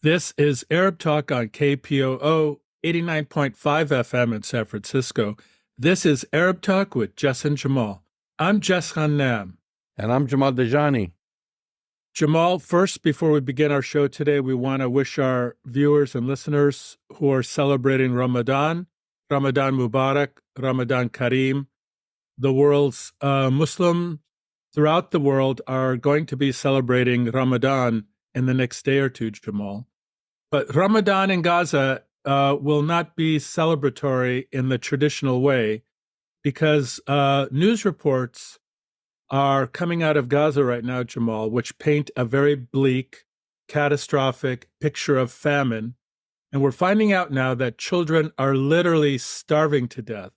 This is Arab Talk on KPOO 89.5 FM in San Francisco. This is Arab Talk with Jess and Jamal. I'm Jess Hannam. And I'm Jamal Dajani. Jamal, first, before we begin our show today, we want to wish our viewers and listeners who are celebrating Ramadan Mubarak, Ramadan Kareem. The world's Muslim throughout the world are going to be celebrating Ramadan in the next day or two, Jamal. But Ramadan in Gaza will not be celebratory in the traditional way because news reports are coming out of Gaza right now, Jamal, which paint a very bleak, catastrophic picture of famine. And we're finding out now that children are literally starving to death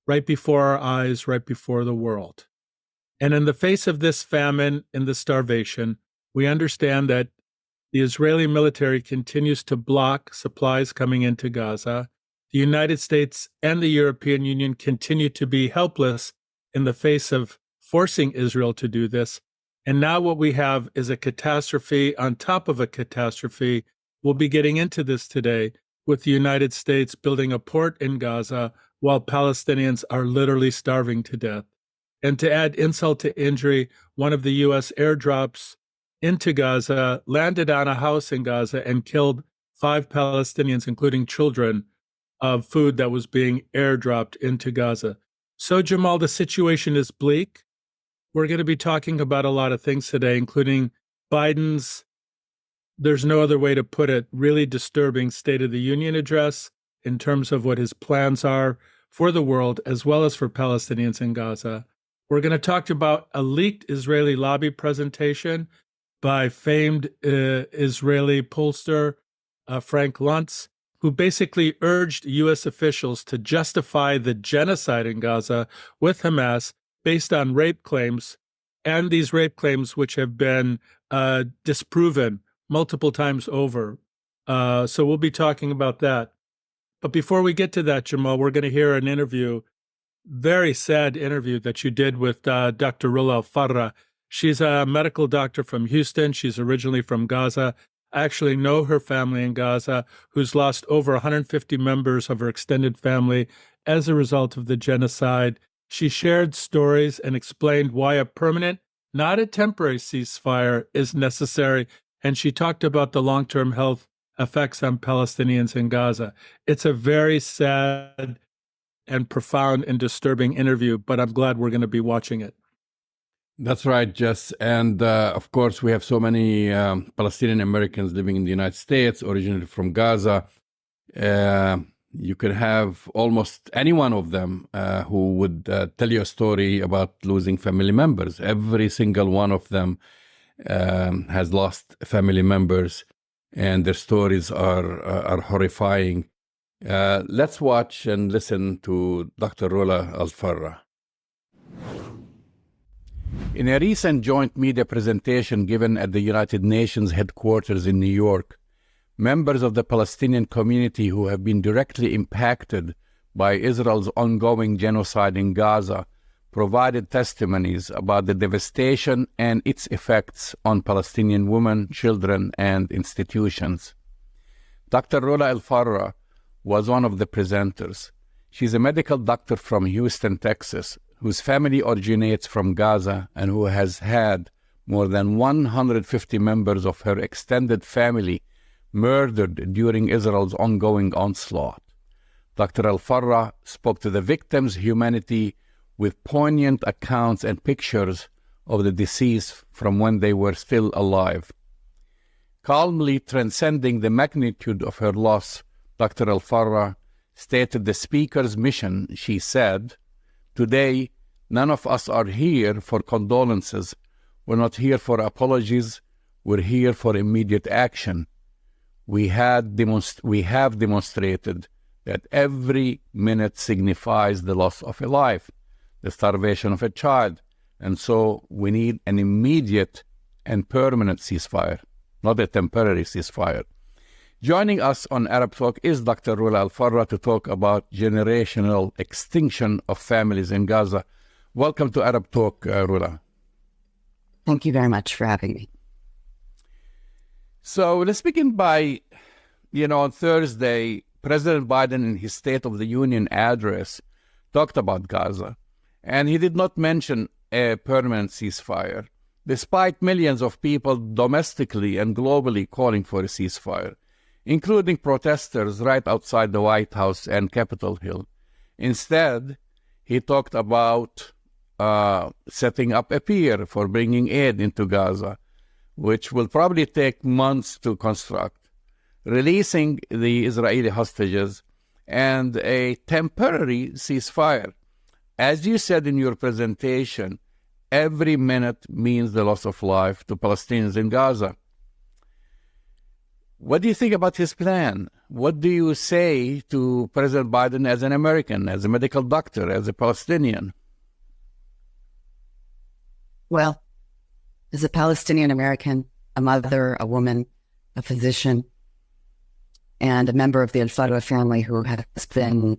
right before our eyes, right before the world. And in the face of this famine and the starvation, we understand that the Israeli military continues to block supplies coming into Gaza. The United States and the European Union continue to be helpless in the face of forcing Israel to do this. And now what we have is a catastrophe on top of a catastrophe. We'll be getting into this today with the United States building a port in Gaza while Palestinians are literally starving to death. And to add insult to injury, one of the U.S. airdrops into Gaza landed on a house in Gaza and killed 5 Palestinians, including children, of food that was being airdropped into Gaza. So, Jamal, the situation is bleak. We're going to be talking about a lot of things today, including Biden's, there's no other way to put it, really disturbing State of the Union address in terms of what his plans are for the world, as well as for Palestinians in Gaza. We're going to talk about a leaked Israeli lobby presentation by famed Israeli pollster Frank Luntz, who basically urged U.S. officials to justify the genocide in Gaza with Hamas based on rape claims, and these rape claims which have been disproven multiple times over. So we'll be talking about that. But before we get to that, Jamal, we're going to hear an interview, very sad interview that you did with Dr. Rola El-Farra. She's a medical doctor from Houston. She's originally from Gaza. I actually know her family in Gaza, who's lost over 150 members of her extended family as a result of the genocide. She shared stories and explained why a permanent, not a temporary ceasefire is necessary. And she talked about the long-term health effects on Palestinians in Gaza. It's a very sad and profound and disturbing interview, but I'm glad we're going to be watching it. That's right, Jess. And of course, we have so many Palestinian Americans living in the United States, originated from Gaza. You could have almost any one of them who would tell you a story about losing family members. Every single one of them has lost family members, and their stories are horrifying. Let's watch and listen to Dr. Rola Al-Farra. In a recent joint media presentation given at the United Nations headquarters in New York, members of the Palestinian community who have been directly impacted by Israel's ongoing genocide in Gaza provided testimonies about the devastation and its effects on Palestinian women, children, and institutions. Dr. Rola El-Farra was one of the presenters. She's a medical doctor from Houston, Texas, whose family originates from Gaza and who has had more than 150 members of her extended family murdered during Israel's ongoing onslaught. Dr. El-Farra spoke to the victims' humanity with poignant accounts and pictures of the deceased from when they were still alive. Calmly transcending the magnitude of her loss, Dr. El-Farra stated the speaker's mission. She said, "Today, none of us are here for condolences. We're not here for apologies. We're here for immediate action. We have demonstrated that every minute signifies the loss of a life, the starvation of a child, and so we need an immediate and permanent ceasefire, not a temporary ceasefire." Joining us on Arab Talk is Dr. Rula Al-Farra to talk about generational extinction of families in Gaza. Welcome to Arab Talk, Rula. Thank you very much for having me. So let's begin by, on Thursday, President Biden in his State of the Union address talked about Gaza, and he did not mention a permanent ceasefire, despite millions of people domestically and globally calling for a ceasefire, including protesters right outside the White House and Capitol Hill. Instead, he talked about setting up a pier for bringing aid into Gaza, which will probably take months to construct, releasing the Israeli hostages, and a temporary ceasefire. As you said in your presentation, every minute means the loss of life to Palestinians in Gaza. What do you think about his plan? What do you say to President Biden as an American, as a medical doctor, as a Palestinian? Well, as a Palestinian American, a mother, a woman, a physician, and a member of the Al-Farra family who has been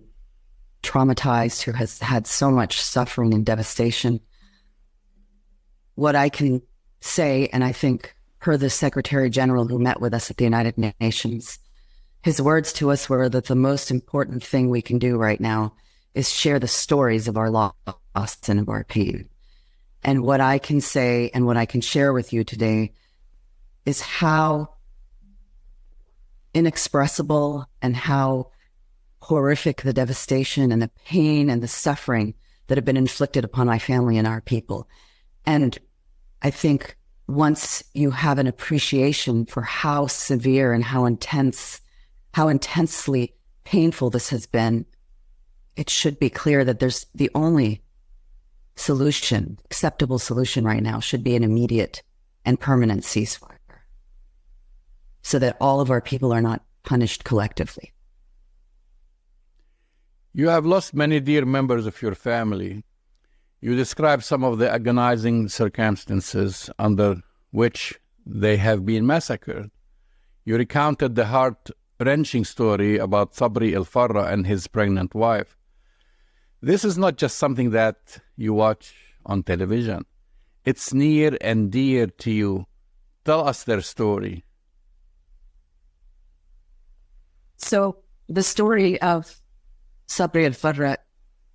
traumatized, who has had so much suffering and devastation, what I can say, and I think per the Secretary General who met with us at the United Nations, his words to us were that the most important thing we can do right now is share the stories of our loss and of our pain. And what I can say and what I can share with you today is how inexpressible and how horrific the devastation and the pain and the suffering that have been inflicted upon my family and our people. And I think once you have an appreciation for how severe and how intensely painful this has been, it should be clear that there's the only solution, acceptable solution right now should be an immediate and permanent ceasefire so that all of our people are not punished collectively. You have lost many dear members of your family. You describe some of the agonizing circumstances under which they have been massacred. You recounted the heart-wrenching story about Sabri El-Farra and his pregnant wife. This is not just something that you watch on television. It's near and dear to you. Tell us their story. So the story of Sabri El-Farra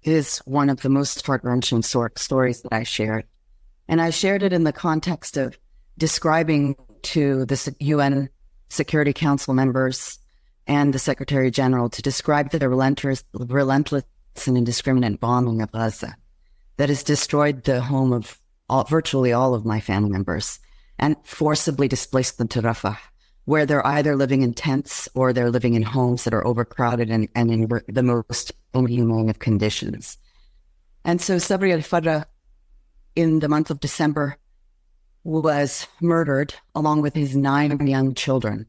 is one of the most heart-wrenching stories that I shared. And I shared it in the context of describing to the UN Security Council members and the Secretary General to describe the relentless and indiscriminate bombing of Gaza that has destroyed the home of virtually all of my family members and forcibly displaced them to Rafah, where they're either living in tents or they're living in homes that are overcrowded and in the most inhumane of conditions. And so Sabri El-Farra, in the month of December, was murdered along with his 9 young children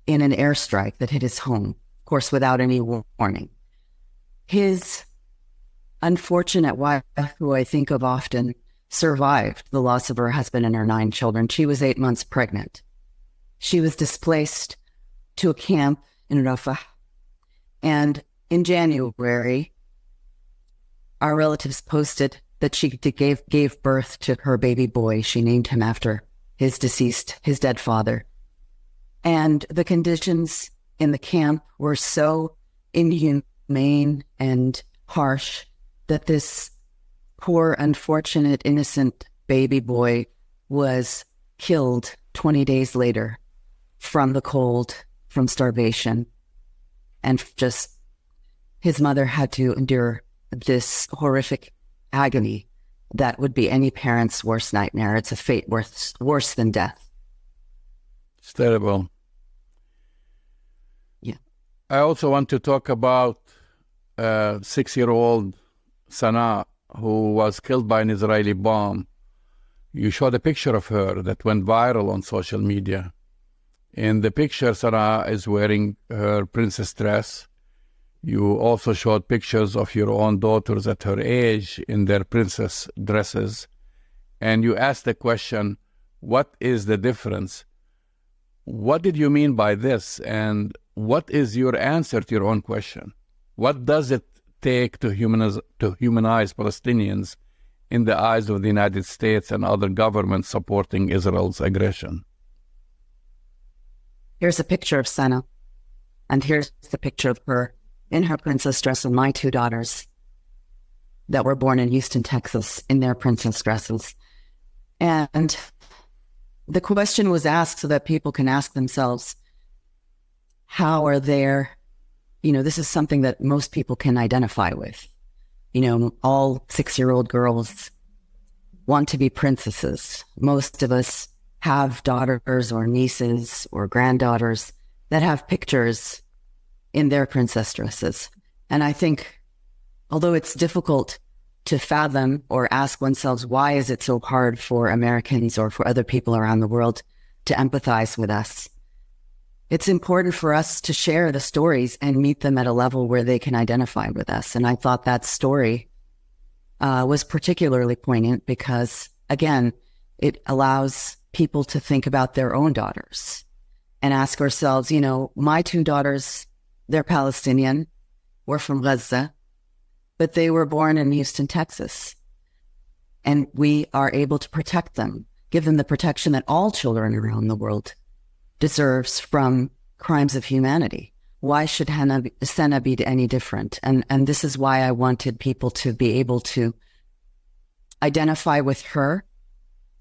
in an airstrike that hit his home, of course, without any warning. His unfortunate wife, who I think of often, survived the loss of her husband and her 9 children. She was 8 months pregnant. She was displaced to a camp in Rafah. And in January, our relatives posted that she gave birth to her baby boy. She named him after his dead father. And the conditions in the camp were so inhumane and harsh that this poor, unfortunate, innocent baby boy was killed 20 days later from the cold, from starvation. And just his mother had to endure this horrific agony that would be any parent's worst nightmare. It's a fate worse than death. It's terrible. Yeah. I also want to talk about 6-year-old Sana, who was killed by an Israeli bomb. You showed a picture of her that went viral on social media. In the picture, Sana is wearing her princess dress. You also showed pictures of your own daughters at her age in their princess dresses. And you asked the question, what is the difference? What did you mean by this? And what is your answer to your own question? What does it take to humanize Palestinians in the eyes of the United States and other governments supporting Israel's aggression? Here's a picture of Sana, and here's the picture of her in her princess dress and my two daughters that were born in Houston, Texas, in their princess dresses. And the question was asked so that people can ask themselves, how are their, this is something that most people can identify with. All 6-year-old girls want to be princesses. Most of us have daughters or nieces or granddaughters that have pictures in their princess dresses. And I think, although it's difficult to fathom or ask oneself, why is it so hard for Americans or for other people around the world to empathize with us? It's important for us to share the stories and meet them at a level where they can identify with us. And I thought that story was particularly poignant because, again, it allows people to think about their own daughters and ask ourselves, my two daughters, they're Palestinian, we're from Gaza, but they were born in Houston, Texas. And we are able to protect them, give them the protection that all children around the world deserves from crimes of humanity. Why should Sana be any different? And this is why I wanted people to be able to identify with her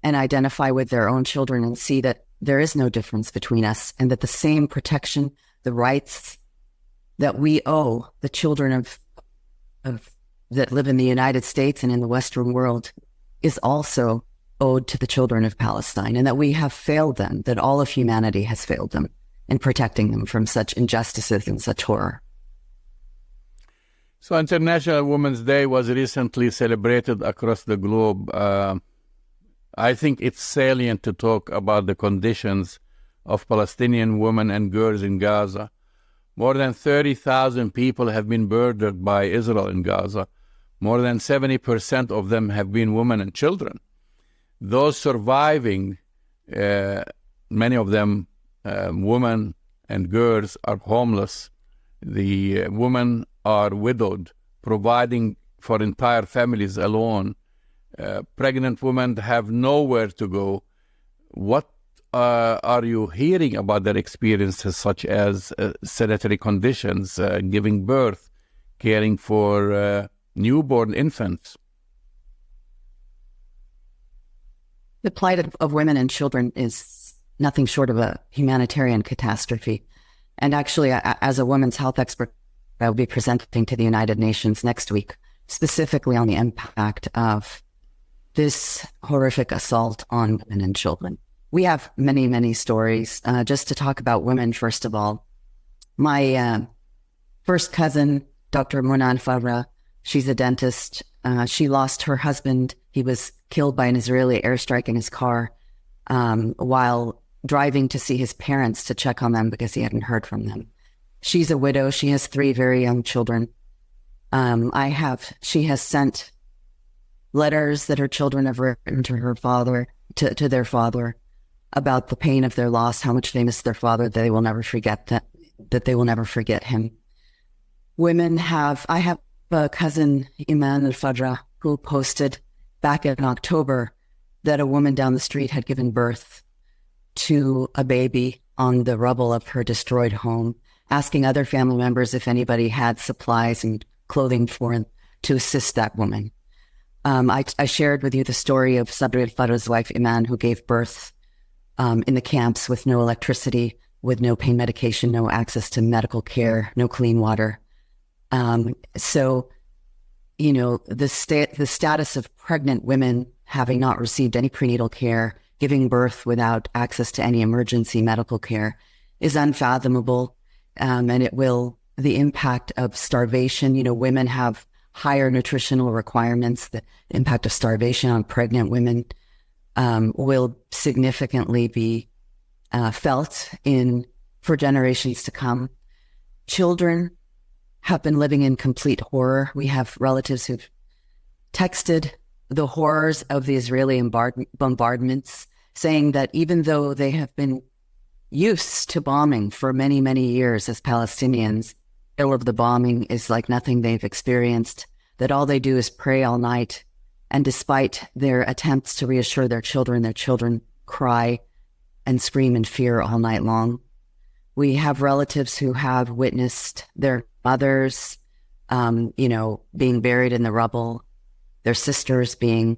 and identify with their own children and see that there is no difference between us and that the same protection, the rights that we owe the children of that live in the United States and in the Western world is also owed to the children of Palestine, and that we have failed them, that all of humanity has failed them in protecting them from such injustices and such horror. So International Women's Day was recently celebrated across the globe. I think it's salient to talk about the conditions of Palestinian women and girls in Gaza. More than 30,000 people have been murdered by Israel in Gaza. More than 70% of them have been women and children. Those surviving, many of them women and girls, are homeless. The women are widowed, providing for entire families alone. Pregnant women have nowhere to go. What are you hearing about their experiences, such as sanitary conditions, giving birth, caring for newborn infants? The plight of women and children is nothing short of a humanitarian catastrophe. And actually, as a women's health expert, I will be presenting to the United Nations next week, specifically on the impact of this horrific assault on women and children. We have many, many stories. Just to talk about women, first of all, my first cousin, Dr. Rola El-Farra, she's a dentist. She lost her husband. He was killed by an Israeli airstrike in his car while driving to see his parents to check on them because he hadn't heard from them. She's a widow. She has 3 very young children. She has sent letters that her children have written to her father, to their father, about the pain of their loss, how much they miss their father, that they will never forget that they will never forget him. I have a cousin, Iman Al-Fadra, who posted back in October that a woman down the street had given birth to a baby on the rubble of her destroyed home, asking other family members if anybody had supplies and clothing to assist that woman. I shared with you the story of Sabri Al-Farra's wife, Iman, who gave birth in the camps with no electricity, with no pain medication, no access to medical care, no clean water. So, the status of pregnant women having not received any prenatal care, giving birth without access to any emergency medical care is unfathomable. And the impact of starvation, women have higher nutritional requirements. The impact of starvation on pregnant women will significantly be felt for generations to come. Children have been living in complete horror. We have relatives who've texted the horrors of the Israeli bombardments, saying that even though they have been used to bombing for many, many years as Palestinians, all of the bombing is like nothing they've experienced, that all they do is pray all night. And despite their attempts to reassure their children cry and scream in fear all night long. We have relatives who have witnessed their mothers, being buried in the rubble, their sisters being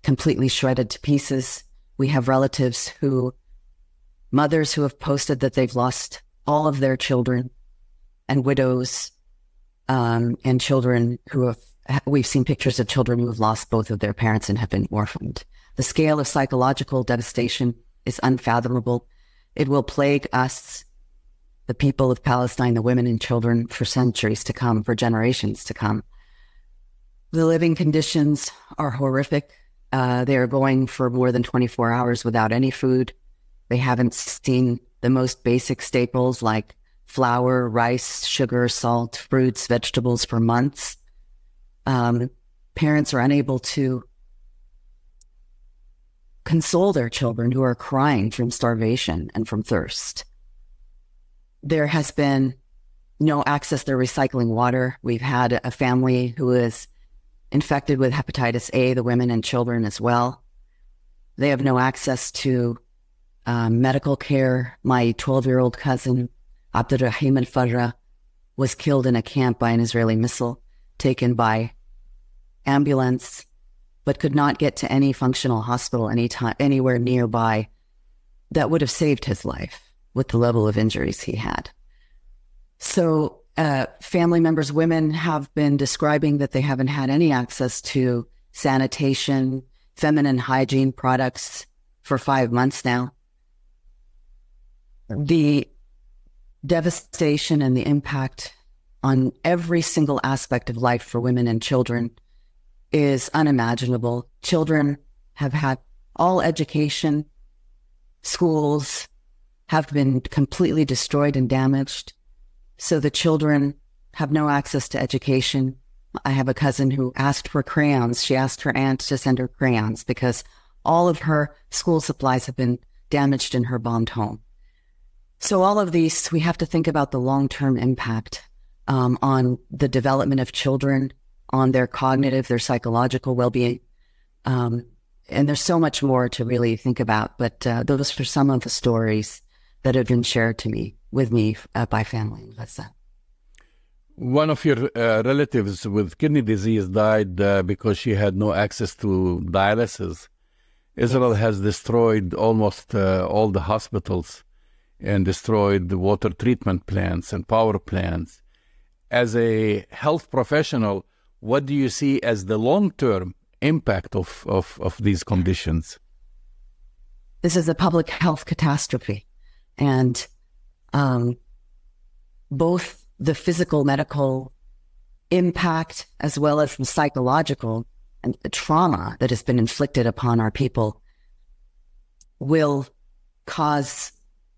completely shredded to pieces. We have mothers who have posted that they've lost all of their children, and widows, and children we've seen pictures of children who have lost both of their parents and have been orphaned. The scale of psychological devastation is unfathomable. It will plague us, the people of Palestine, the women and children, for centuries to come, for generations to come. The living conditions are horrific. They are going for more than 24 hours without any food. They haven't seen the most basic staples like flour, rice, sugar, salt, fruits, vegetables for months. Parents are unable to console their children who are crying from starvation and from thirst. There has been no access to recycling water. We've had a family who is infected with hepatitis A, the women and children as well. They have no access to medical care. My 12-year-old cousin, Rola El-Farra, was killed in a camp by an Israeli missile, taken by ambulance, but could not get to any functional hospital anywhere nearby that would have saved his life with the level of injuries he had. So family members, women, have been describing that they haven't had any access to sanitation, feminine hygiene products for 5 months now. The devastation and the impact on every single aspect of life for women and children is unimaginable. Children have had all education. Schools have been completely destroyed and damaged. So the children have no access to education. I have a cousin who asked for crayons. She asked her aunt to send her crayons because all of her school supplies have been damaged in her bombed home. So all of these, we have to think about the long-term impact on the development of children, on their cognitive, their psychological well-being. And there's so much more to really think about, but those are some of the stories that have been shared with me by family in Gaza. One of your relatives with kidney disease died because she had no access to dialysis. Israel has destroyed almost all the hospitals and destroyed the water treatment plants and power plants. As a health professional, what do you see as the long-term impact of these conditions? This is a public health catastrophe. And both the physical, medical impact, as well as the psychological and the trauma that has been inflicted upon our people, will cause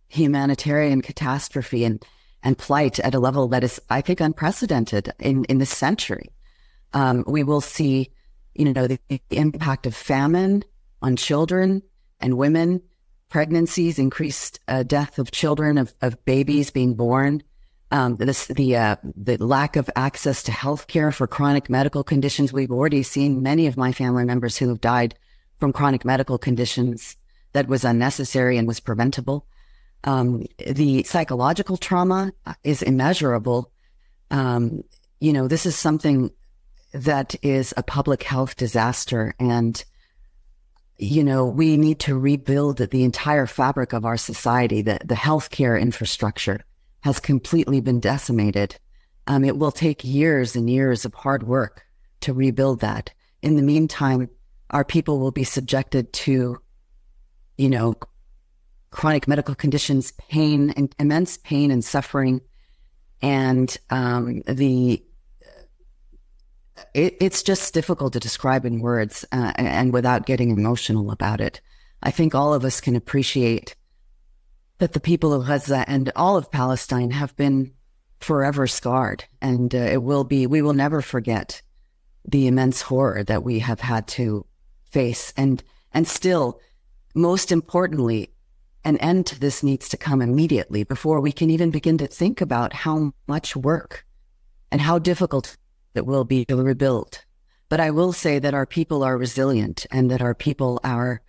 humanitarian catastrophe and plight at a level that is, I think, unprecedented in this century. We will see, the impact of famine on children and women, pregnancies, increased death of children, of babies being born, the lack of access to health care for chronic medical conditions. We've already seen many of my family members who have died from chronic medical conditions that was unnecessary and was preventable. The psychological trauma is immeasurable. This is something that is a public health disaster. And, we need to rebuild the entire fabric of our society. The healthcare infrastructure has completely been decimated. It will take years and years of hard work to rebuild that. In the meantime, our people will be subjected to, chronic medical conditions, pain, and immense pain and suffering. And it's just difficult to describe in words and without getting emotional about it. I think all of us can appreciate that the people of Gaza and all of Palestine have been forever scarred. And we will never forget the immense horror that we have had to face. And still, most importantly, an end to this needs to come immediately before we can even begin to think about how much work and how difficult it will be to rebuild. But I will say that our people are resilient and that our people are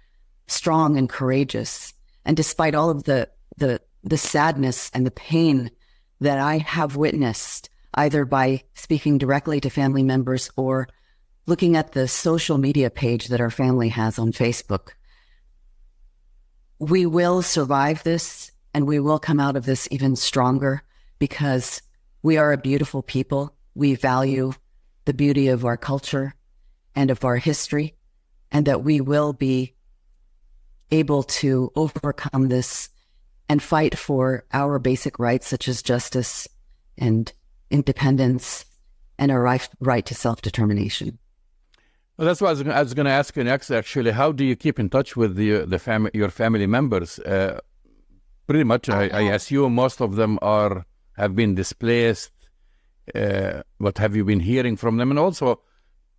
strong and courageous. And despite all of the the sadness and the pain that I have witnessed, either by speaking directly to family members or looking at the social media page that our family has on Facebook. We will survive this, and we will come out of this even stronger, because we are a beautiful people. We value the beauty of our culture and of our history, and that we will be able to overcome this and fight for our basic rights, such as justice and independence and our right to self-determination. Well, that's what I was going to ask you next, actually. How do you keep in touch with your family members? Pretty much, I assume most of them have been displaced. What have you been hearing from them? And also,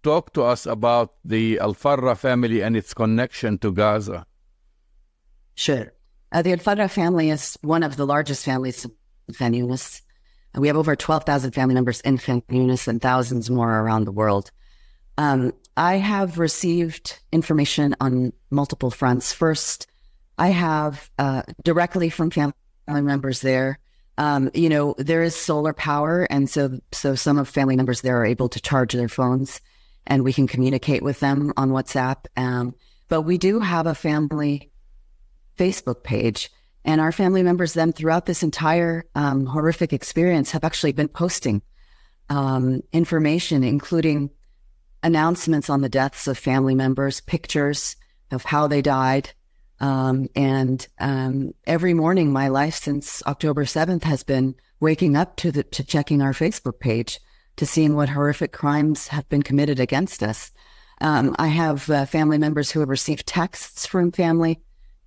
talk to us about the Al-Farra family and its connection to Gaza. Sure. The Al-Farra family is one of the largest families in Khan Yunis. We have over 12,000 family members in Khan Yunis and thousands more around the world. I have received information on multiple fronts. First, I have directly from family members there. There is solar power, and so some of family members there are able to charge their phones, and we can communicate with them on WhatsApp. But we do have a family Facebook page, and our family members then throughout this entire horrific experience have actually been posting information, including announcements on the deaths of family members, pictures of how they died. And every morning, my life since October 7th has been waking up to checking our Facebook page, to seeing what horrific crimes have been committed against us. I have family members who have received texts from family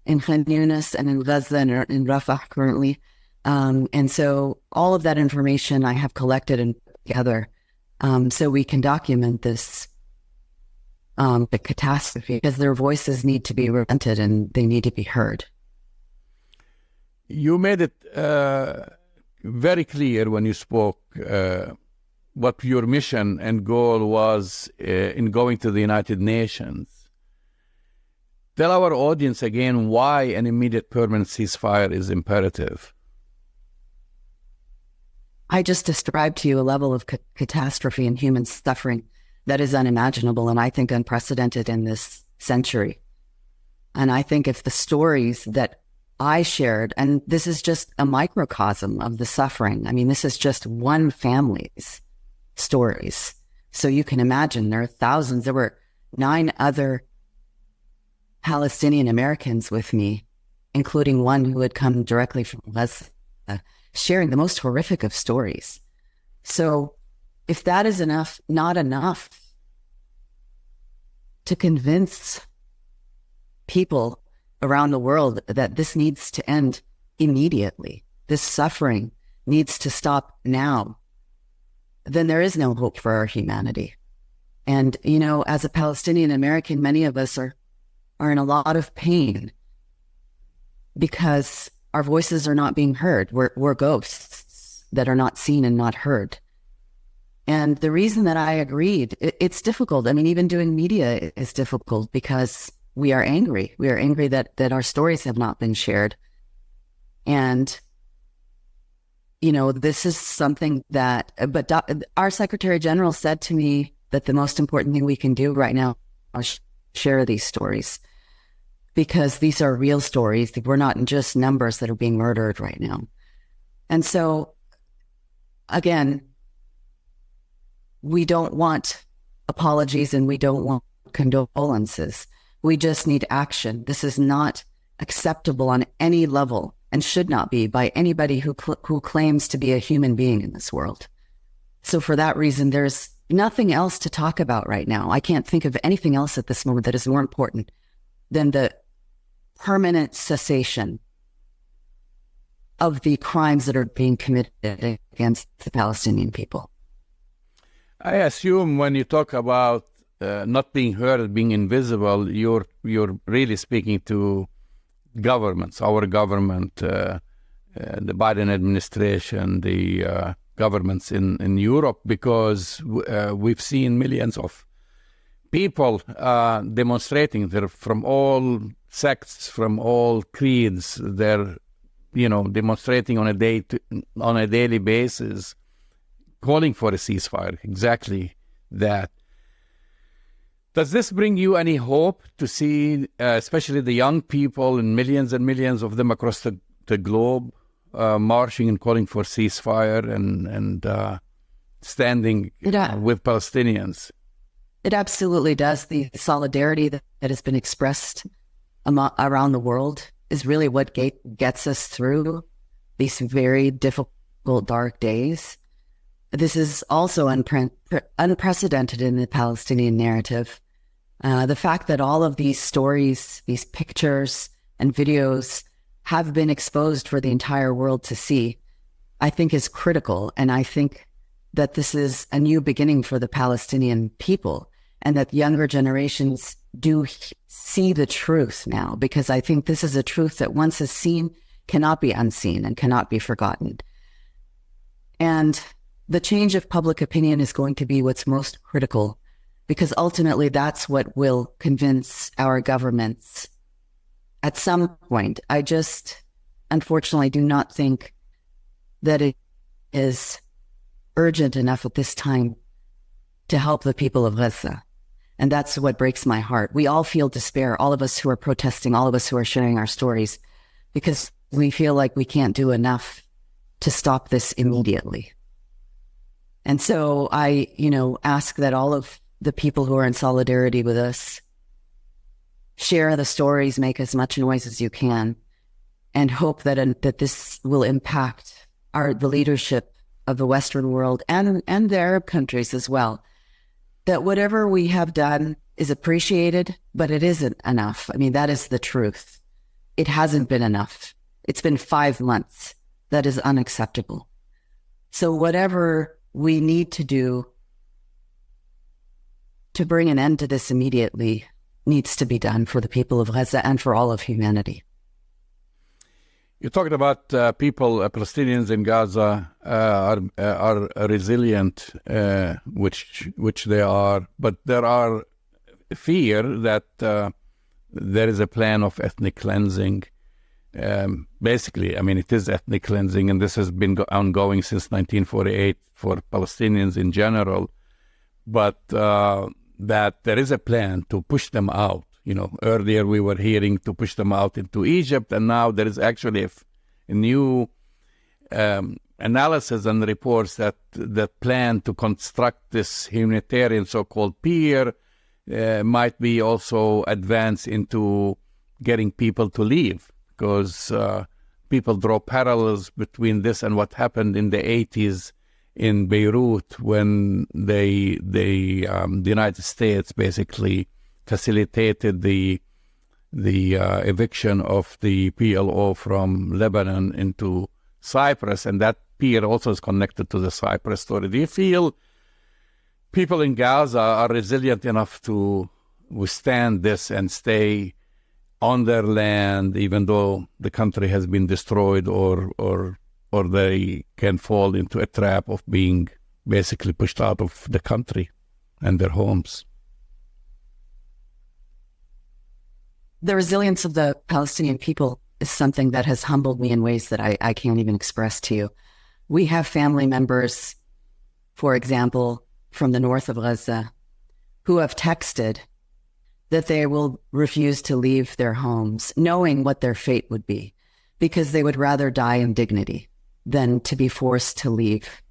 in Khan Yunis and in Gaza and in Rafah currently. And so all of that information I have collected and put together so we can document this the catastrophe, because their voices need to be represented and they need to be heard. You made it very clear when you spoke what your mission and goal was in going to the United Nations. Tell our audience again why an immediate permanent ceasefire is imperative. I just described to you a level of catastrophe and human suffering that is unimaginable and I think unprecedented in this century. And I think if the stories that I shared, and this is just a microcosm of the suffering, I mean, this is just one family's stories. So you can imagine there are thousands. There were 9 other Palestinian Americans with me, including one who had come directly from Gaza, sharing the most horrific of stories. So if that is not enough to convince people around the world that this needs to end immediately, this suffering needs to stop now, then there is no hope for our humanity. And, as a Palestinian American, many of us are in a lot of pain because our voices are not being heard. We're ghosts that are not seen and not heard. And the reason that I agreed, it's difficult. I mean, even doing media is difficult because we are angry. We are angry that our stories have not been shared. And, this is something that, but our Secretary General said to me that the most important thing we can do right now is share these stories, because these are real stories. We're not just numbers that are being murdered right now. And so, again, we don't want apologies and we don't want condolences. We just need action. This is not acceptable on any level and should not be by anybody who claims to be a human being in this world. So for that reason, there's nothing else to talk about right now. I can't think of anything else at this moment that is more important than the permanent cessation of the crimes that are being committed against the Palestinian people. I assume when you talk about not being heard, being invisible, you're really speaking to governments, our government, the Biden administration, the governments in Europe, because we've seen millions of people demonstrating. They're from all sects, from all creeds. They're, demonstrating on a daily basis, calling for a ceasefire. Exactly that. Does this bring you any hope to see, especially the young people and millions of them across the globe, marching and calling for ceasefire and standing with Palestinians? It absolutely does. The solidarity that has been expressed around the world is really what gets us through these very difficult, dark days. This is also unprecedented in the Palestinian narrative. The fact that all of these stories, these pictures and videos have been exposed for the entire world to see, I think is critical. And I think that this is a new beginning for the Palestinian people, and that younger generations do see the truth now, because I think this is a truth that once is seen cannot be unseen and cannot be forgotten. And the change of public opinion is going to be what's most critical, because ultimately that's what will convince our governments at some point. I just, unfortunately, do not think that it is urgent enough at this time to help the people of Gaza. And that's what breaks my heart. We all feel despair, all of us who are protesting, all of us who are sharing our stories, because we feel like we can't do enough to stop this immediately. And so I, ask that all of the people who are in solidarity with us share the stories, make as much noise as you can, and hope that this will impact the leadership of the Western world and the Arab countries as well. That whatever we have done is appreciated, but it isn't enough. I mean, that is the truth. It hasn't been enough. It's been 5 months. That is unacceptable. So whatever we need to do to bring an end to this immediately needs to be done for the people of Gaza and for all of humanity. You talked about Palestinians in Gaza are resilient, which they are, but there are fear that there is a plan of ethnic cleansing. Basically, I mean, it is ethnic cleansing, and this has been ongoing since 1948 for Palestinians in general, but that there is a plan to push them out. Earlier we were hearing to push them out into Egypt, and now there is actually a new analysis and reports that the plan to construct this humanitarian so-called pier might be also advanced into getting people to leave, because people draw parallels between this and what happened in the 80s in Beirut when the United States basically facilitated the eviction of the PLO from Lebanon into Cyprus, and that pier also is connected to the Cyprus story. Do you feel people in Gaza are resilient enough to withstand this and stay on their land, even though the country has been destroyed, or they can fall into a trap of being basically pushed out of the country and their homes? The resilience of the Palestinian people is something that has humbled me in ways that I can't even express to you. We have family members, for example, from the north of Gaza, who have texted that they will refuse to leave their homes, knowing what their fate would be, because they would rather die in dignity than to be forced to leave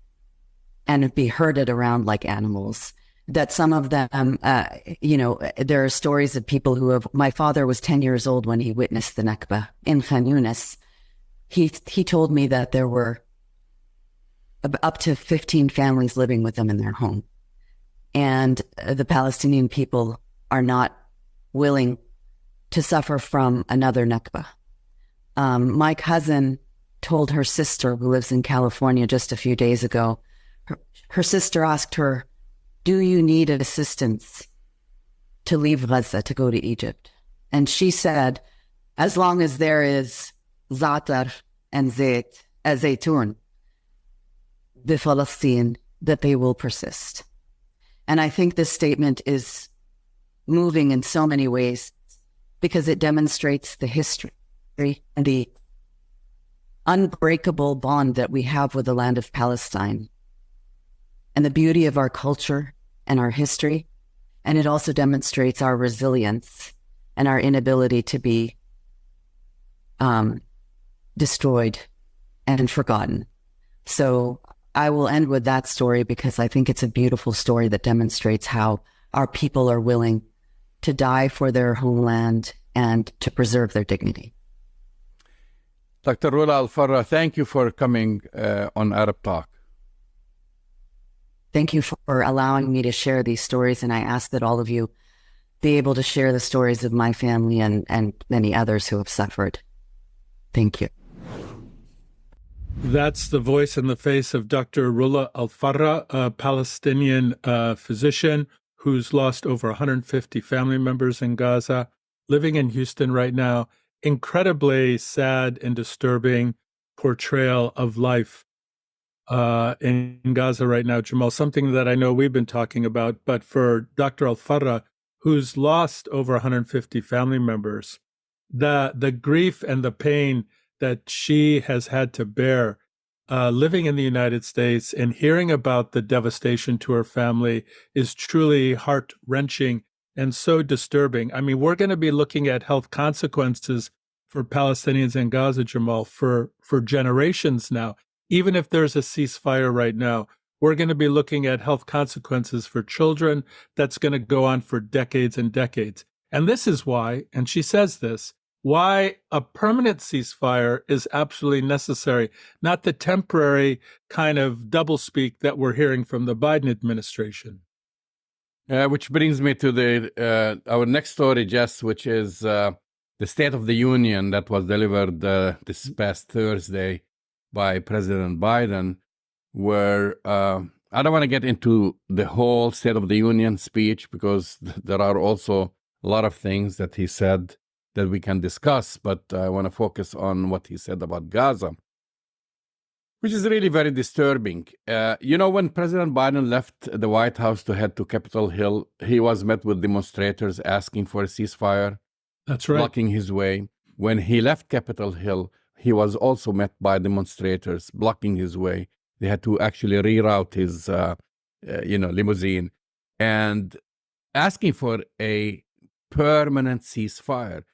and be herded around like animals. That some of them, there are stories of people who have, my father was 10 years old when he witnessed the Nakba in Khan Yunis. He told me that there were up to 15 families living with them in their home. And the Palestinian people are not willing to suffer from another Nakba. My cousin told her sister, who lives in California, just a few days ago, her sister asked her, "Do you need assistance to leave Gaza, to go to Egypt?" And she said, "As long as there is za'atar and zaytun, the Palestine, that they will persist." And I think this statement is moving in so many ways, because it demonstrates the history and the unbreakable bond that we have with the land of Palestine and the beauty of our culture and our history. And it also demonstrates our resilience and our inability to be destroyed and forgotten. So I will end with that story because I think it's a beautiful story that demonstrates how our people are willing to die for their homeland and to preserve their dignity. Dr. Rula Alfar, thank you for coming on Arab Talk. Thank you for allowing me to share these stories, and I ask that all of you be able to share the stories of my family and many others who have suffered. Thank you. That's the voice and the face of Dr. Rola El-Farra, a Palestinian physician who's lost over 150 family members in Gaza, living in Houston right now. Incredibly sad and disturbing portrayal of life in Gaza right now, Jamal, something that I know we've been talking about, but for Dr. El-Farra, who's lost over 150 family members, the grief and the pain that she has had to bear living in the United States and hearing about the devastation to her family is truly heart-wrenching and so disturbing. I mean, we're going to be looking at health consequences for Palestinians in Gaza, Jamal, for generations now. Even if there's a ceasefire right now, we're going to be looking at health consequences for children that's going to go on for decades and decades. And this is why, and she says this, why a permanent ceasefire is absolutely necessary, not the temporary kind of doublespeak that we're hearing from the Biden administration. Which brings me to our next story, Jess, which is the State of the Union that was delivered this past Thursday by President Biden, where I don't want to get into the whole State of the Union speech because there are also a lot of things that he said that we can discuss, but I want to focus on what he said about Gaza, which is really very disturbing. When President Biden left the White House to head to Capitol Hill, he was met with demonstrators asking for a ceasefire. That's right. Blocking his way. When he left Capitol Hill, he was also met by demonstrators blocking his way. They had to actually reroute his, limousine and asking for a permanent ceasefire.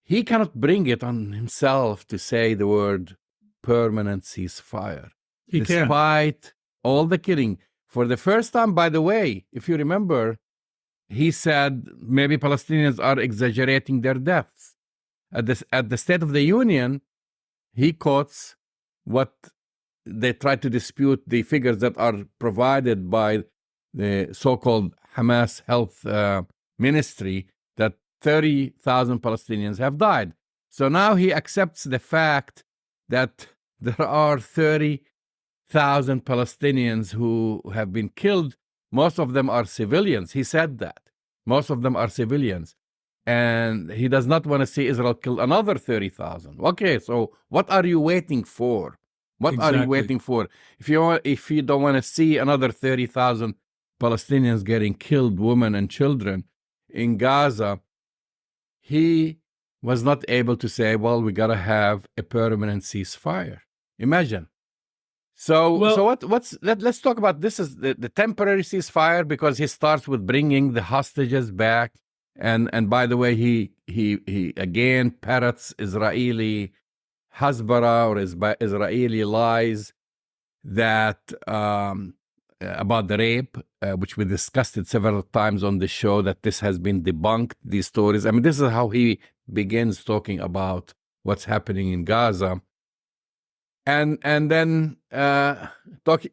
He cannot bring it on himself to say the word permanent ceasefire. Despite all the killing. For the first time, by the way, if you remember, he said maybe Palestinians are exaggerating their deaths. At the State of the Union, he quotes what they try to dispute the figures that are provided by the so-called Hamas Health Ministry that 30,000 Palestinians have died. So now he accepts the fact that there are 30,000 Palestinians who have been killed. Most of them are civilians. He said that. Most of them are civilians. And he does not want to see Israel kill another 30,000. Okay, so what are you waiting for? What are you waiting for? If you don't want to see another 30,000 Palestinians getting killed, women and children in Gaza, he was not able to say, well, we got to have a permanent ceasefire. Imagine. Let's talk about this is the temporary ceasefire, because he starts with bringing the hostages back. And by the way, he again parrots Israeli hasbara or Israeli lies that about the rape, which we discussed it several times on the show, that this has been debunked, these stories. I mean, this is how he begins talking about what's happening in Gaza. And then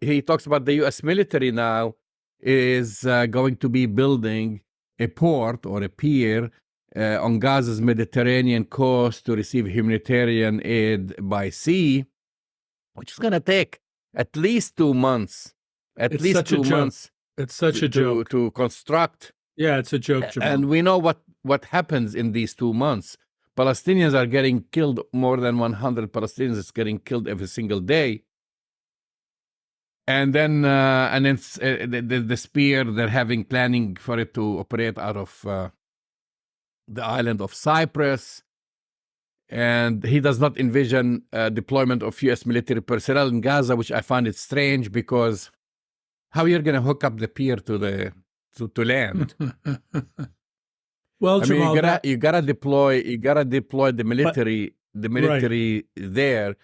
he talks about the U.S. military now is going to be building a port or a pier on Gaza's Mediterranean coast to receive humanitarian aid by sea, which is going to take at least 2 months. It's such a joke to construct. Yeah, it's a joke, Jamal. And we know what happens in these 2 months. Palestinians are getting killed. More than 100 Palestinians is getting killed every single day. And then the spear, they're planning for it to operate out of the island of Cyprus. And he does not envision deployment of U.S. military personnel in Gaza, which I find it strange, because how you're going to hook up the pier to land? Well, I mean, Jamal, you gotta deploy the military, right. there,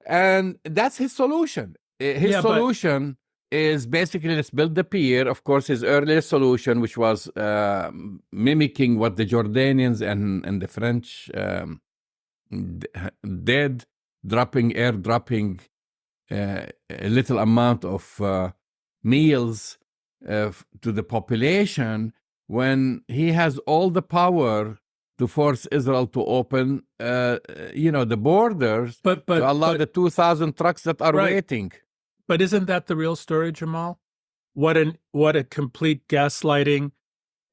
and that's his solution. His solution is basically, let's build the pier. Of course, his earlier solution, which was mimicking what the Jordanians and the French did, airdropping a little amount of meals to the population, when he has all the power to force Israel to open, the borders, to allow the 2,000 trucks that are waiting. But isn't that the real story, Jamal? What a complete gaslighting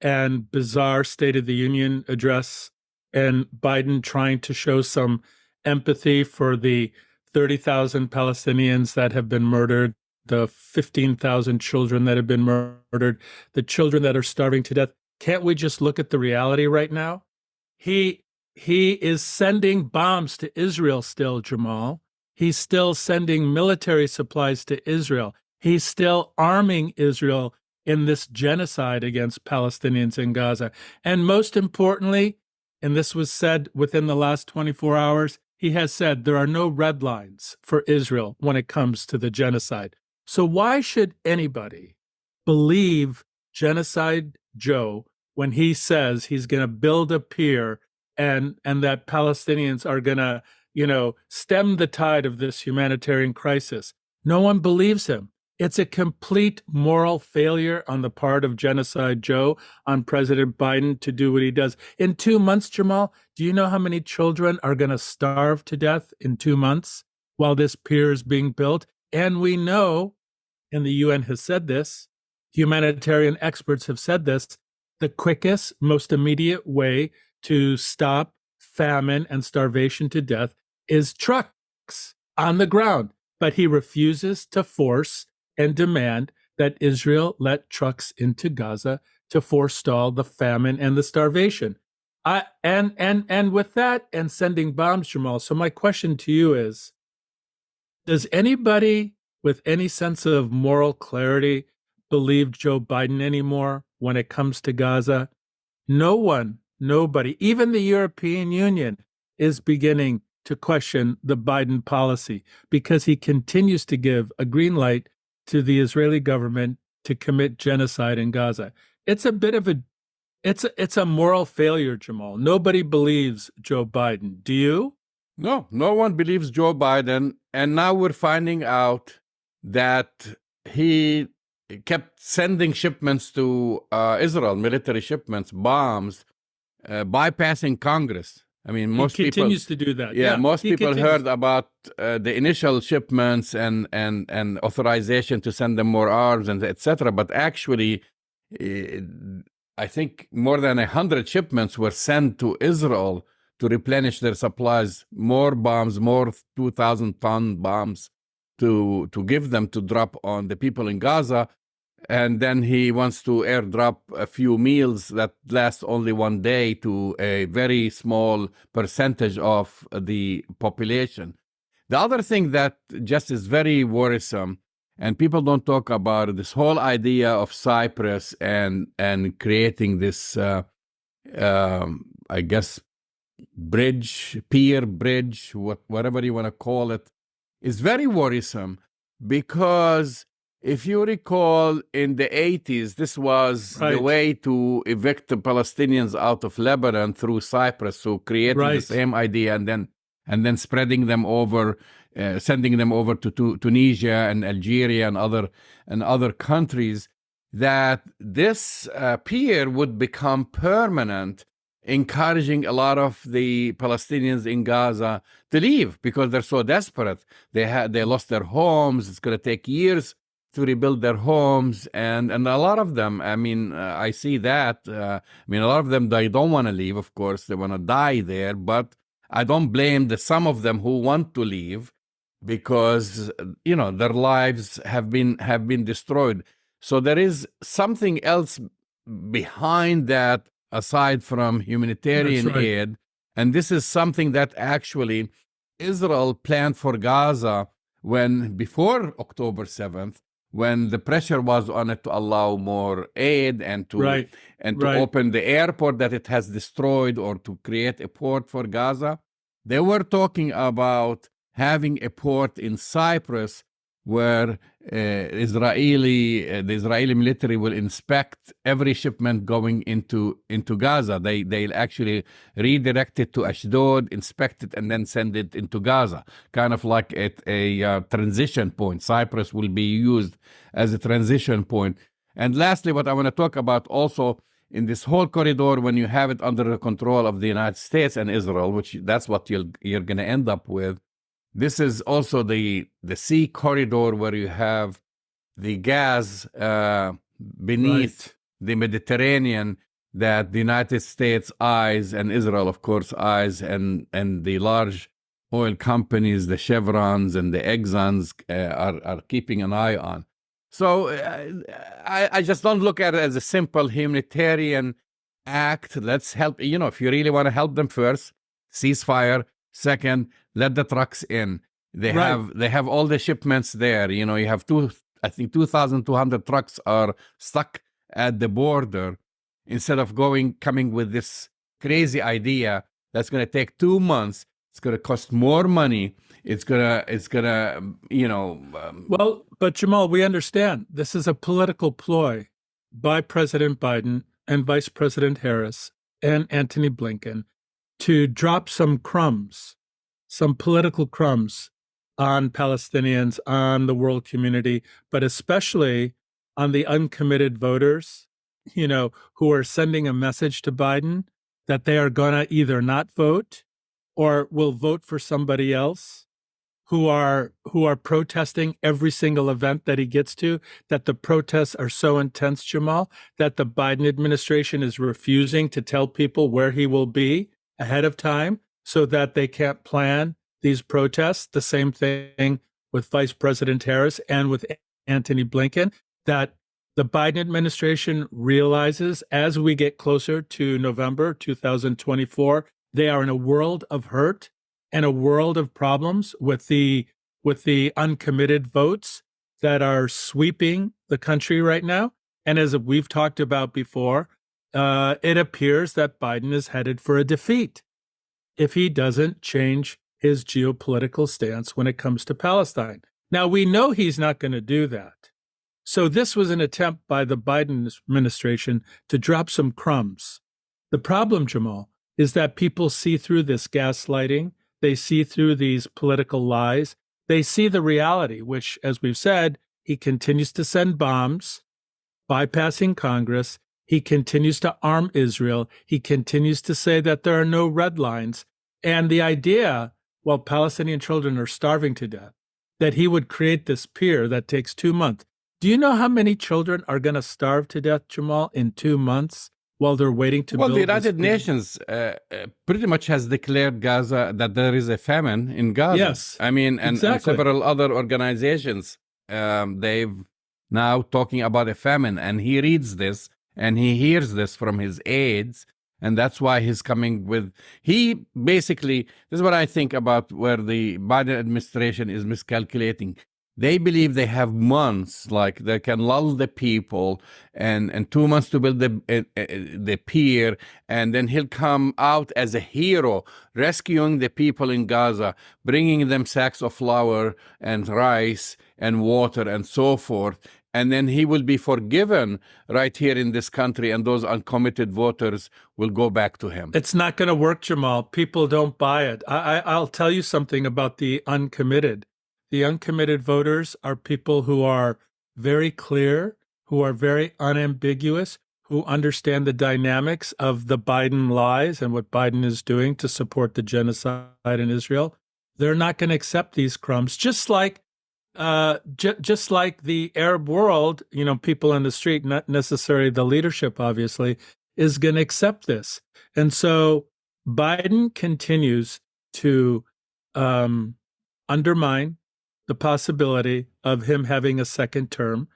and bizarre State of the Union address, and Biden trying to show some empathy for the 30,000 Palestinians that have been murdered, the 15,000 children that have been murdered, the children that are starving to death. Can't we just look at the reality right now? He is sending bombs to Israel still, Jamal. He's still sending military supplies to Israel. He's still arming Israel in this genocide against Palestinians in Gaza. And most importantly, and this was said within the last 24 hours, he has said there are no red lines for Israel when it comes to the genocide. So why should anybody believe Genocide Joe when he says he's going to build a pier and that Palestinians are going to, stem the tide of this humanitarian crisis? No one believes him. It's a complete moral failure on the part of Genocide Joe, on President Biden, to do what he does. In 2 months, Jamal, do you know how many children are going to starve to death in 2 months while this pier is being built? And we know, and the UN has said this, humanitarian experts have said this, the quickest, most immediate way to stop famine and starvation to death is trucks on the ground. But he refuses to force and demand that Israel let trucks into Gaza to forestall the famine and the starvation. And with that, and sending bombs, Jamal. So my question to you is, does anybody with any sense of moral clarity believe Joe Biden anymore when it comes to Gaza? No one, nobody, even the European Union is beginning to question the Biden policy, because he continues to give a green light to the Israeli government to commit genocide in Gaza. It's a bit of it's a moral failure, Jamal. Nobody believes Joe Biden. Do you? No one believes Joe Biden. And now we're finding out that he kept sending shipments to Israel, military shipments, bombs, bypassing Congress. I mean, most people continues to do that. Yeah, most people heard about the initial shipments and authorization to send them more arms and etc. But actually, I think more than 100 shipments were sent to Israel to replenish their supplies. More bombs, more 2,000-ton bombs to give them to drop on the people in Gaza. And then he wants to airdrop a few meals that last only one day to a very small percentage of the population. The other thing that just is very worrisome, and people don't talk about it, this whole idea of Cyprus and creating this, I guess, pier bridge, whatever you want to call it, is very worrisome, because if you recall, in the 80s, this was the way to evict the Palestinians out of Lebanon through Cyprus. So creating the same idea and then spreading them over, sending them over to Tunisia and Algeria and other countries, that this pier would become permanent, encouraging a lot of the Palestinians in Gaza to leave because they're so desperate. They lost their homes. It's going to take years to rebuild their homes, and a lot of them, I mean, I see that. A lot of them, they don't want to leave, of course. They want to die there, but I don't blame some of them who want to leave, because, their lives have been destroyed. So there is something else behind that, aside from humanitarian aid And this is something that actually Israel planned for Gaza before October 7th, when the pressure was on it to allow more aid and to open the airport that it has destroyed, or to create a port for Gaza. They were talking about having a port in Cyprus where the Israeli military will inspect every shipment going into Gaza. They'll actually redirect it to Ashdod, inspect it, and then send it into Gaza, kind of like at a transition point. Cyprus will be used as a transition point. And lastly, what I want to talk about also in this whole corridor, when you have it under the control of the United States and Israel, which that's what you're going to end up with. This is also the sea corridor where you have the gas beneath the Mediterranean that the United States eyes, and Israel, of course, eyes, and the large oil companies, the Chevrons and the Exxons, are keeping an eye on. So I just don't look at it as a simple humanitarian act. Let's help, if you really want to help them, first, ceasefire. Second, let the trucks in. They have all the shipments there. You have 2,200 trucks are stuck at the border. Instead of coming with this crazy idea that's going to take 2 months, it's going to cost more money. It's gonna, Well, but Jamal, we understand this is a political ploy by President Biden and Vice President Harris and Antony Blinken to drop some crumbs, some political crumbs on Palestinians, on the world community, but especially on the uncommitted voters, who are sending a message to Biden that they are going to either not vote or will vote for somebody else, who are protesting every single event that he gets to, that the protests are so intense, Jamal, that the Biden administration is refusing to tell people where he will be ahead of time so that they can't plan these protests. The same thing with Vice President Harris and with Antony Blinken, that the Biden administration realizes as we get closer to November 2024, they are in a world of hurt and a world of problems with the uncommitted votes that are sweeping the country right now. And as we've talked about before, it appears that Biden is headed for a defeat if he doesn't change his geopolitical stance when it comes to Palestine. Now, we know he's not going to do that. So this was an attempt by the Biden administration to drop some crumbs. The problem, Jamal, is that people see through this gaslighting. They see through these political lies. They see the reality, which, as we've said, he continues to send bombs, bypassing Congress. He continues to arm Israel. He continues to say that there are no red lines. And the idea, while Palestinian children are starving to death, that he would create this pier that takes 2 months. Do you know how many children are going to starve to death, Jamal, in 2 months while they're waiting to build the United Nations pretty much has declared Gaza that there is a famine in Gaza. Yes. I mean, and several other organizations, they've now talking about a famine, and he reads this and he hears this from his aides. And that's why he's coming with, he basically, this is what I think about where the Biden administration is miscalculating. They believe they have months, like they can lull the people and 2 months to build the pier. And then he'll come out as a hero, rescuing the people in Gaza, bringing them sacks of flour and rice and water and so forth. And then he will be forgiven right here in this country, and those uncommitted voters will go back to him. It's not going to work, Jamal. People don't buy it. I'll tell you something about the uncommitted. The uncommitted voters are people who are very clear, who are very unambiguous, who understand the dynamics of the Biden lies and what Biden is doing to support the genocide in Israel. They're not going to accept these crumbs, just like the Arab world, people in the street, not necessarily the leadership, obviously, is going to accept this. And so Biden continues to undermine the possibility of him having a second term.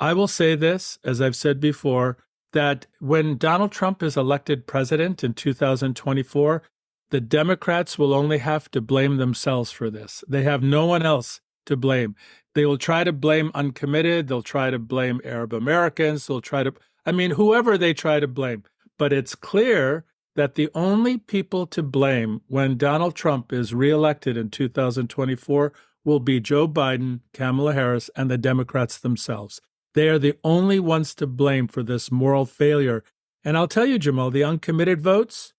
I will say this, as I've said before, that when Donald Trump is elected president in 2024, the Democrats will only have to blame themselves for this. They have no one else to blame. They will try to blame uncommitted. They'll try to blame Arab Americans. They'll try to, whoever they try to blame. But it's clear that the only people to blame when Donald Trump is reelected in 2024 will be Joe Biden, Kamala Harris, and the Democrats themselves. They are the only ones to blame for this moral failure. And I'll tell you, Jamal, the uncommitted votes,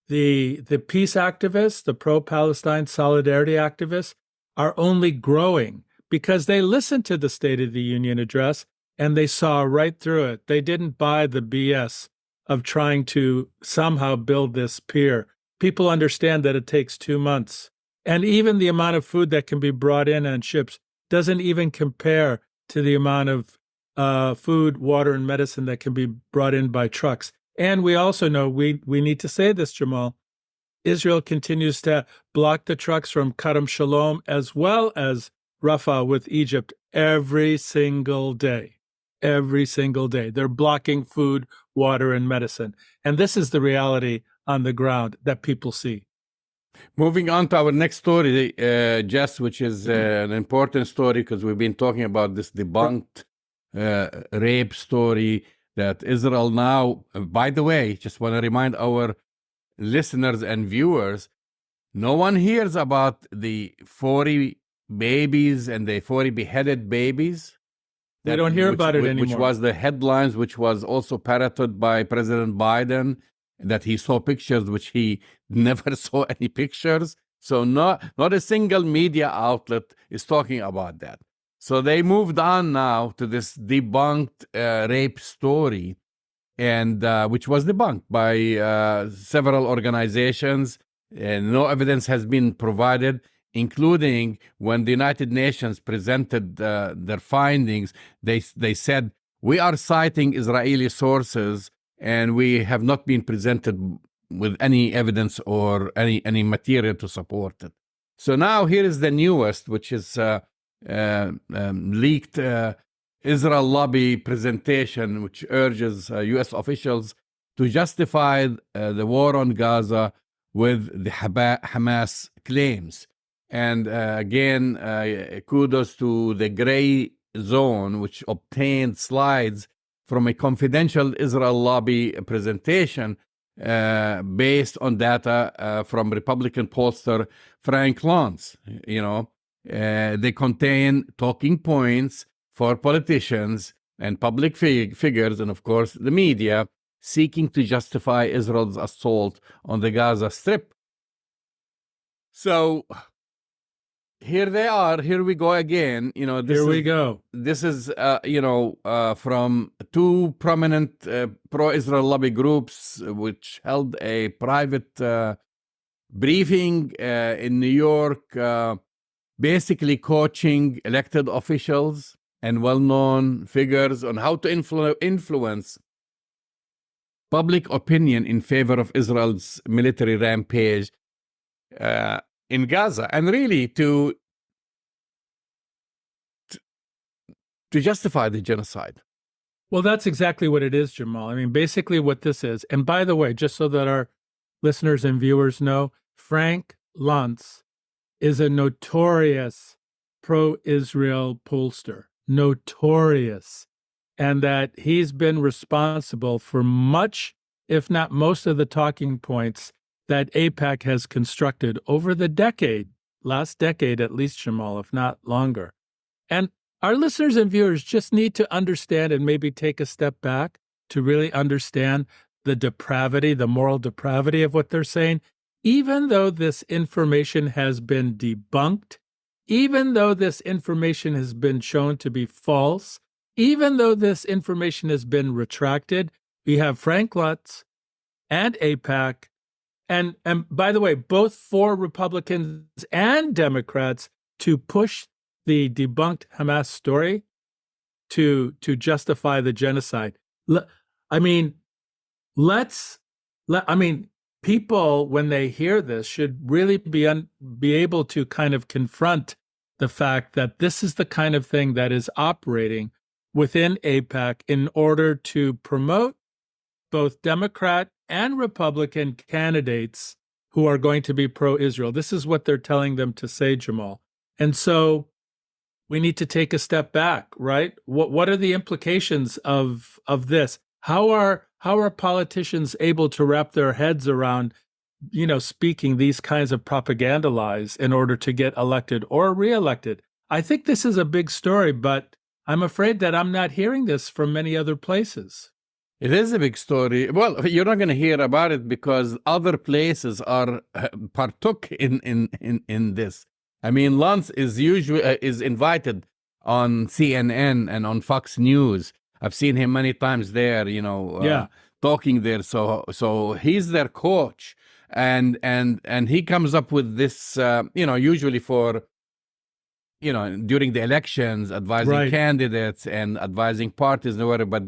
the peace activists, the pro-Palestine solidarity activists are only growing because they listened to the State of the Union address and they saw right through it. They didn't buy the BS of trying to somehow build this pier. People understand that it takes 2 months. And even the amount of food that can be brought in on ships doesn't even compare to the amount of food, water, and medicine that can be brought in by trucks. And we also know, we need to say this, Jamal, Israel continues to block the trucks from Kerem Shalom as well as Rafah with Egypt every single day. Every single day. They're blocking food, water, and medicine. And this is the reality on the ground that people see. Moving on to our next story, Jess, which is an important story because we've been talking about this debunked rape story that Israel now, by the way, just want to remind our listeners and viewers, no one hears about the 40 babies and the 40 beheaded babies. They don't hear about it anymore. Which was the headlines, which was also parroted by President Biden, that he saw pictures, which he never saw any pictures. So not a single media outlet is talking about that. So they moved on now to this debunked rape story, and which was debunked by several organizations. And no evidence has been provided, including when the United Nations presented their findings. They said, we are citing Israeli sources and we have not been presented with any evidence or any material to support it. So now here is the newest, which is leaked Israel lobby presentation, which urges U.S. officials to justify the war on Gaza with the Hamas claims. And again, kudos to the Gray Zone, which obtained slides from a confidential Israel lobby presentation based on data from Republican pollster Frank Luntz. They contain talking points for politicians and public figures, and of course the media, seeking to justify Israel's assault on the Gaza Strip. So here they are. Here we go again. This is from two prominent pro-Israel lobby groups, which held a private briefing in New York, basically coaching elected officials and well-known figures on how to influence public opinion in favor of Israel's military rampage in Gaza, and really to justify the genocide. Well, that's exactly what it is, Jamal. Basically what this is, and by the way, just so that our listeners and viewers know, Frank Luntz is a notorious pro-Israel pollster, notorious, and that he's been responsible for much, if not most of the talking points that AIPAC has constructed over the last decade at least, Jamal, if not longer. And our listeners and viewers just need to understand and maybe take a step back to really understand the depravity, the moral depravity of what they're saying. Even though this information has been debunked, even though this information has been shown to be false, even though this information has been retracted, we have Frank Luntz and AIPAC, and by the way, both for Republicans and Democrats to push the debunked Hamas story to justify the genocide. People, when they hear this, should really be able to kind of confront the fact that this is the kind of thing that is operating within AIPAC in order to promote both Democrat and Republican candidates who are going to be pro-Israel. This is what they're telling them to say, Jamal. And so we need to take a step back, right? What are the implications of this? How are politicians able to wrap their heads around, speaking these kinds of propaganda lies in order to get elected or reelected? I think this is a big story, but I'm afraid that I'm not hearing this from many other places. It is a big story. Well, you're not going to hear about it because other places are partook in this. I mean, Lance is usually is invited on CNN and on Fox News. I've seen him many times there, talking there. So he's their coach, and he comes up with this, usually for, during the elections, advising candidates and advising parties and whatever. But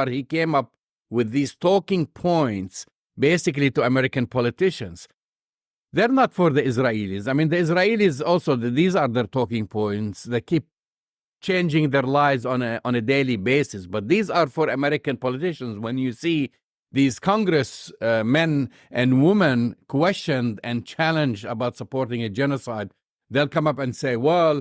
he came up with these talking points basically to American politicians. They're not for the Israelis. I mean, the Israelis also, these are their talking points. They keep changing their lives on a daily basis. But these are for American politicians. When you see these Congress men and women questioned and challenged about supporting a genocide, they'll come up and say, well,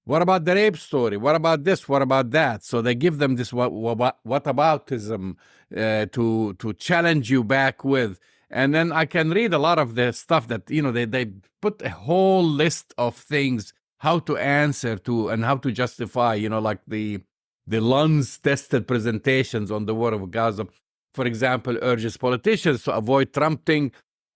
what about the rape story? What about this? What about that? So they give them this whataboutism to challenge you back with. And then I can read a lot of the stuff that, they put a whole list of things, how to answer to and how to justify, like the Luns-tested presentations on the war of Gaza, for example, urges politicians to avoid trumping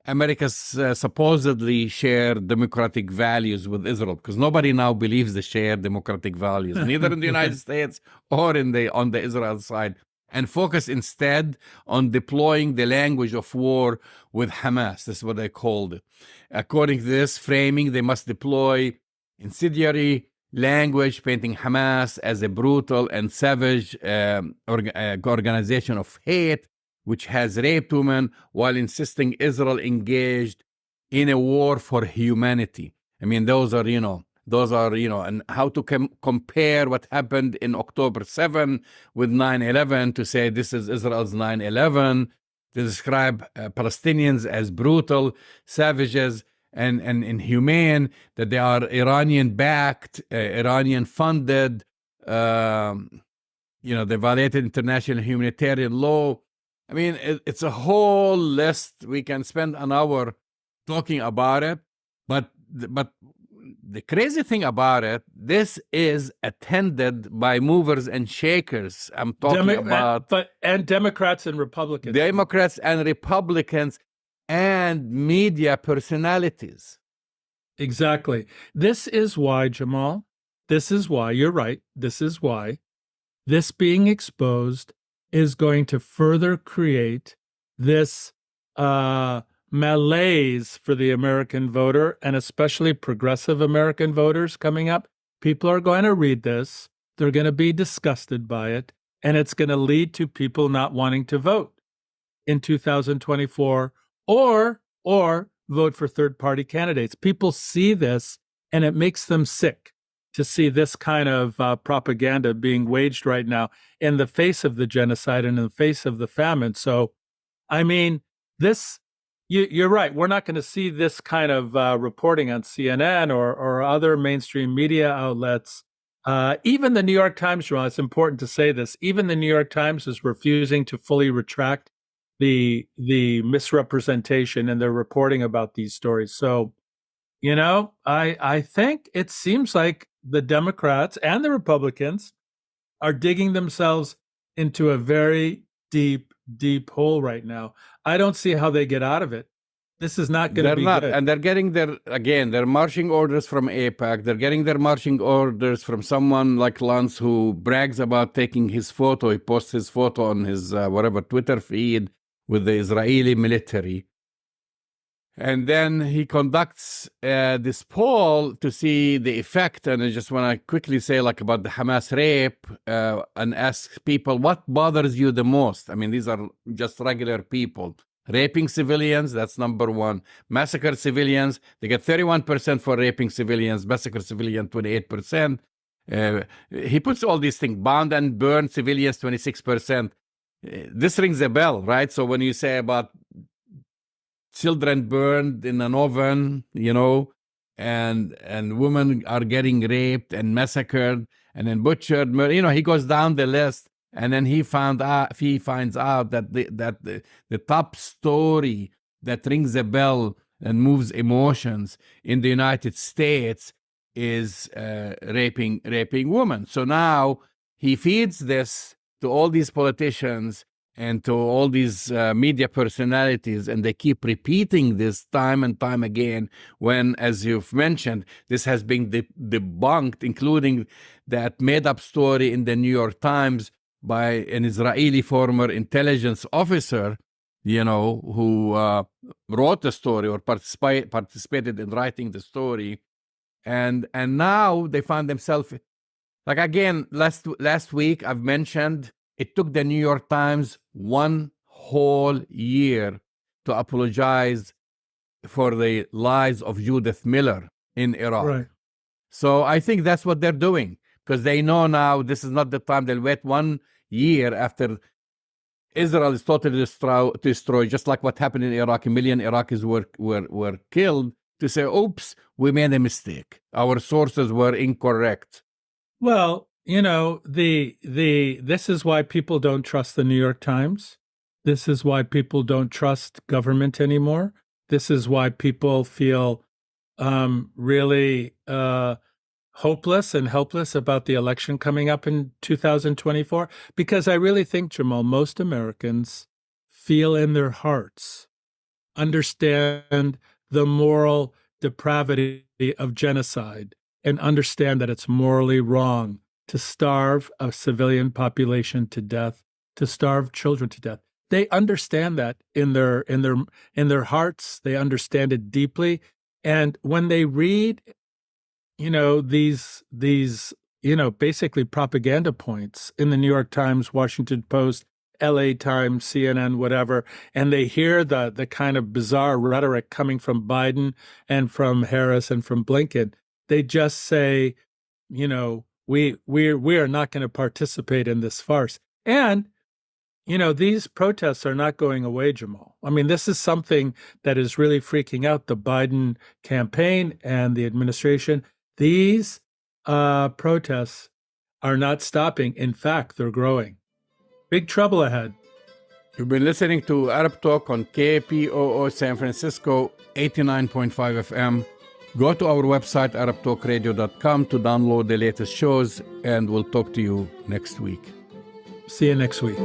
America's supposedly shared democratic values with Israel, because nobody now believes the shared democratic values, neither in the United States or on the Israel side, and focus instead on deploying the language of war with Hamas. That's what they called it. According to this framing, they must deploy incendiary language painting Hamas as a brutal and savage organization of hate, which has raped women, while insisting Israel engaged in a war for humanity. I mean, those are, and how to compare what happened in October 7 with 9/11 to say this is Israel's 9/11, to describe Palestinians as brutal, savages, and inhumane, that they are Iranian-backed, Iranian-funded, they violated international humanitarian law. I mean, it's a whole list. We can spend an hour talking about it, but the crazy thing about it, this is attended by movers and shakers. I'm talking about... And Democrats and Republicans. Democrats and Republicans and media personalities. Exactly. This is why, Jamal, you're right, this is why this being exposed is going to further create this malaise for the American voter, and especially progressive American voters coming up. People are going to read this, they're going to be disgusted by it, and it's going to lead to people not wanting to vote in 2024 or vote for third-party candidates. People see this, and it makes them sick to see this kind of propaganda being waged right now in the face of the genocide and in the face of the famine. So, I mean, you're right. We're not going to see this kind of reporting on CNN or other mainstream media outlets. Even the New York Times, Jamal, it's important to say this, even the New York Times is refusing to fully retract the misrepresentation in their reporting about these stories. So, I think it seems like the Democrats and the Republicans are digging themselves into a very deep hole right now. I don't see how they get out of it. This is not going to be good. And they're getting their marching orders from AIPAC. They're getting their marching orders from someone like Lance, who brags about taking his photo. He posts his photo on his Twitter feed with the Israeli military. And then he conducts this poll to see the effect. And I just want to quickly say about the Hamas rape and ask people, what bothers you the most? I mean, these are just regular people. Raping civilians, that's number one. Massacre civilians, they get 31% for raping civilians. Massacre civilian, 28%. He puts all these things, bound and burn civilians, 26%. This rings a bell, right? So when you say about children burned in an oven, and women are getting raped and massacred and then butchered. He goes down the list, and then he finds out that the top story that rings a bell and moves emotions in the United States is raping women. So now he feeds this to all these politicians and to all these media personalities, and they keep repeating this time and time again when, as you've mentioned, this has been debunked, including that made-up story in the New York Times by an Israeli former intelligence officer, who wrote the story or participated in writing the story. And now they find themselves, like, again, last week I've mentioned, it took the New York Times 1 whole year to apologize for the lies of Judith Miller in Iraq. Right. So I think that's what they're doing, because they know now this is not the time. They'll wait 1 year after Israel is totally destroyed, just like what happened in Iraq. 1 million Iraqis were killed, to say, oops, we made a mistake. Our sources were incorrect. Well, this is why people don't trust the New York Times. This is why people don't trust government anymore. This is why people feel really hopeless and helpless about the election coming up in 2024. Because I really think, Jamal, most Americans feel in their hearts, understand the moral depravity of genocide, and understand that it's morally wrong to starve a civilian population to death, to starve children to death. They understand that in their hearts. They understand it deeply. And when they read, these basically propaganda points in the New York Times, Washington Post, LA Times, CNN, whatever, and they hear the kind of bizarre rhetoric coming from Biden and from Harris and from Blinken, they just say, we are not going to participate in this farce. And, these protests are not going away, Jamal. I mean, this is something that is really freaking out the Biden campaign and the administration. These protests are not stopping. In fact, they're growing. Big trouble ahead. You've been listening to Arab Talk on KPOO San Francisco, 89.5 FM. Go to our website, arabtalkradio.com, to download the latest shows, and we'll talk to you next week. See you next week.